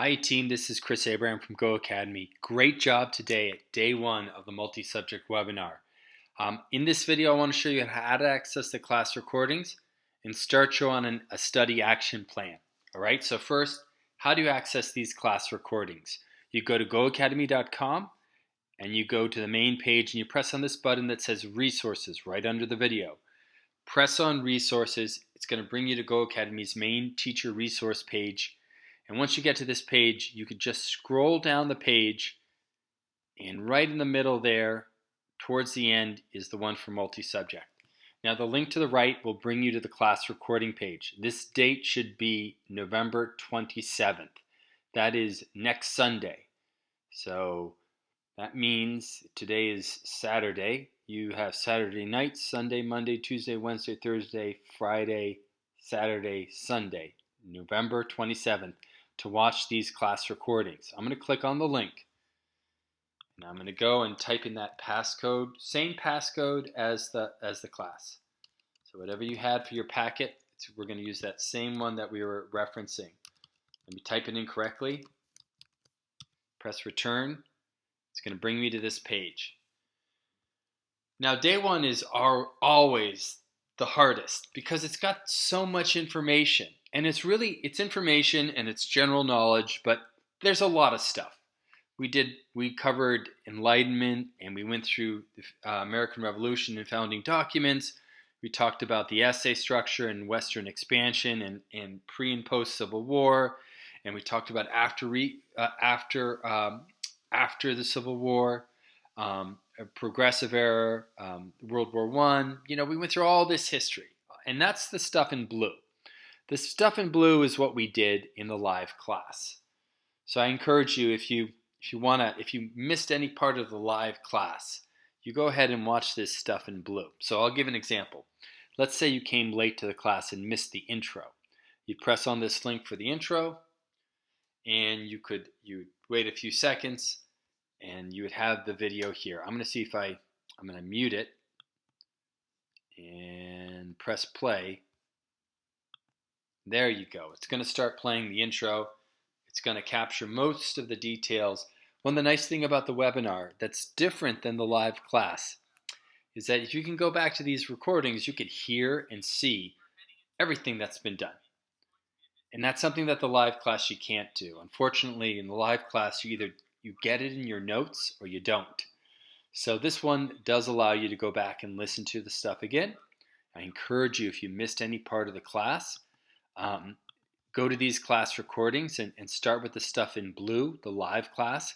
Hi team, this is Chris Abraham from Go Academy. Great job today at day one of the multi-subject webinar. In this video, I want to show you how to access the class recordings and start you on a study action plan. All right, so first, how do you access these class recordings? You go to goacademy.com and you go to the main page and you press on this button that says resources right under the video. Press on resources. It's going to bring you to Go Academy's main teacher resource page. And once you get to this page, you could just scroll down the page, and right in the middle there, towards the end, is the one for multi-subject. Now the link to the right will bring you to the class recording page. This date should be November 27th. That is next Sunday. So that means today is Saturday. You have Saturday night, Sunday, Monday, Tuesday, Wednesday, Thursday, Friday, Saturday, Sunday, November 27th. To watch these class recordings. I'm going to click on the link and I'm going to go and type in that passcode, same passcode as the class. So whatever you had for your packet, we're going to use that same one that we were referencing. Let me type it in correctly. Press return. It's going to bring me to this page. Now day one is always the hardest because it's got so much information. And it's information and it's general knowledge, but there's a lot of stuff. We covered Enlightenment and we went through the American Revolution and founding documents. We talked about the essay structure and Western expansion and pre and post Civil War. And we talked about after the Civil War, progressive era, World War I. We went through all this history, and that's the stuff in blue. The stuff in blue is what we did in the live class. So I encourage you, if you missed any part of the live class, you go ahead and watch this stuff in blue. So I'll give an example. Let's say you came late to the class and missed the intro. You press on this link for the intro, and you wait a few seconds, and you would have the video here. I'm going to see if I'm going to mute it and press play. There you go. It's going to start playing the intro. It's going to capture most of the details. One of the nice things about the webinar that's different than the live class is that if you can go back to these recordings, you could hear and see everything that's been done. And that's something that the live class you can't do. Unfortunately, in the live class, you get it in your notes or you don't. So this one does allow you to go back and listen to the stuff again. I encourage you, if you missed any part of the class, go to these class recordings and start with the stuff in blue, the live class.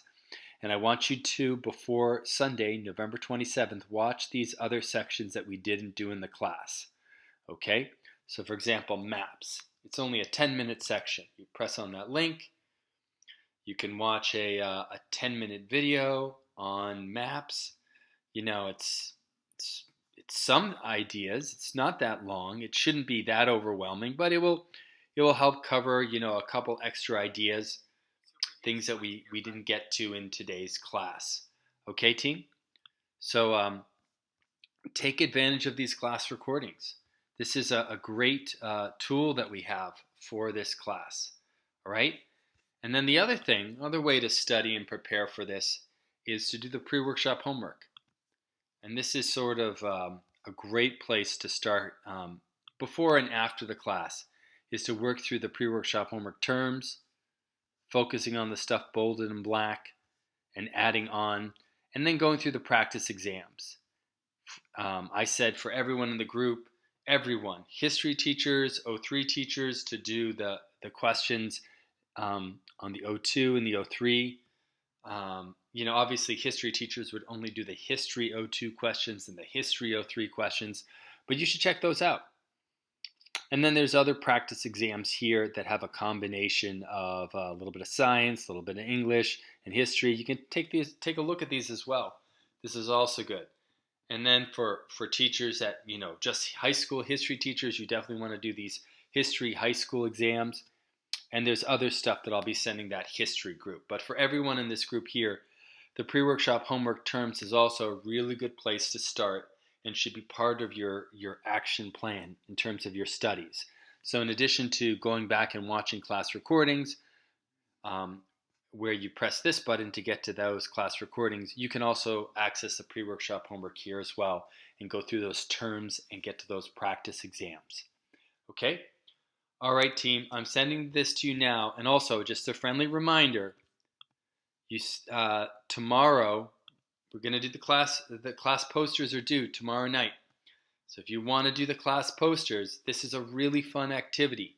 And I want you to, before Sunday, November 27th, watch these other sections that we didn't do in the class. Okay? So for example, maps. It's only a 10-minute section. You press on that link. You can watch a 10-minute video on maps. It's some ideas. It's not that long. It shouldn't be that overwhelming, but it will help cover, a couple extra ideas, things that we didn't get to in today's class. Okay, team? So take advantage of these class recordings. This is a great tool that we have for this class. All right? And then the other way to study and prepare for this is to do the pre-workshop homework. And this is sort of a great place to start before and after the class, is to work through the pre-workshop homework terms, focusing on the stuff bolded in black and adding on, and then going through the practice exams. I said for everyone in the group, history teachers, O3 teachers, to do the questions on the O2 and the O3. Obviously history teachers would only do the history O2 questions and the history O3 questions, but you should check those out. And then there's other practice exams here that have a combination of a little bit of science, a little bit of English, and history. You can take a look at these as well. This is also good. And then for teachers that, just high school history teachers, you definitely want to do these history high school exams. And there's other stuff that I'll be sending that history group. But for everyone in this group here, the pre-workshop homework terms is also a really good place to start and should be part of your action plan in terms of your studies. So in addition to going back and watching class recordings, where you press this button to get to those class recordings. You can also access the pre-workshop homework here as well and go through those terms and get to those practice exams. Okay? All right, team, I'm sending this to you now. And also, just a friendly reminder, tomorrow, we're going to do the class posters are due tomorrow night. So if you want to do the class posters, this is a really fun activity.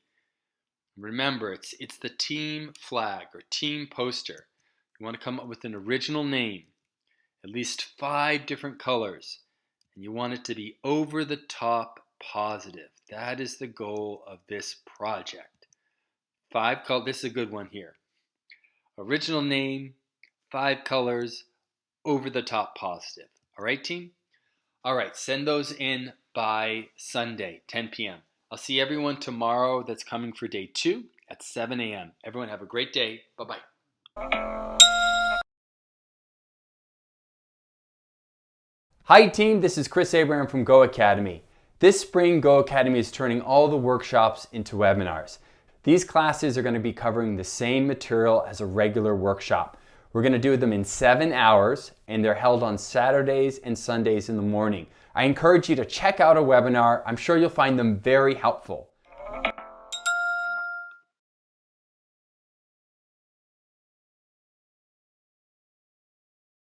Remember, it's the team flag or team poster. You want to come up with an original name, at least 5 different colors, and you want it to be over the top positive. That is the goal of this project. 5 colors. This is a good one here. Original name, 5 colors, over the top positive. All right, team? All right, send those in by Sunday, 10 p.m. I'll see everyone tomorrow that's coming for day 2 at 7 a.m. Everyone have a great day. Bye-bye. Hi team, this is Chris Abraham from Go Academy. This spring, Go Academy is turning all the workshops into webinars. These classes are going to be covering the same material as a regular workshop. We're going to do them in 7 hours, and they're held on Saturdays and Sundays in the morning. I encourage you to check out a webinar. I'm sure you'll find them very helpful.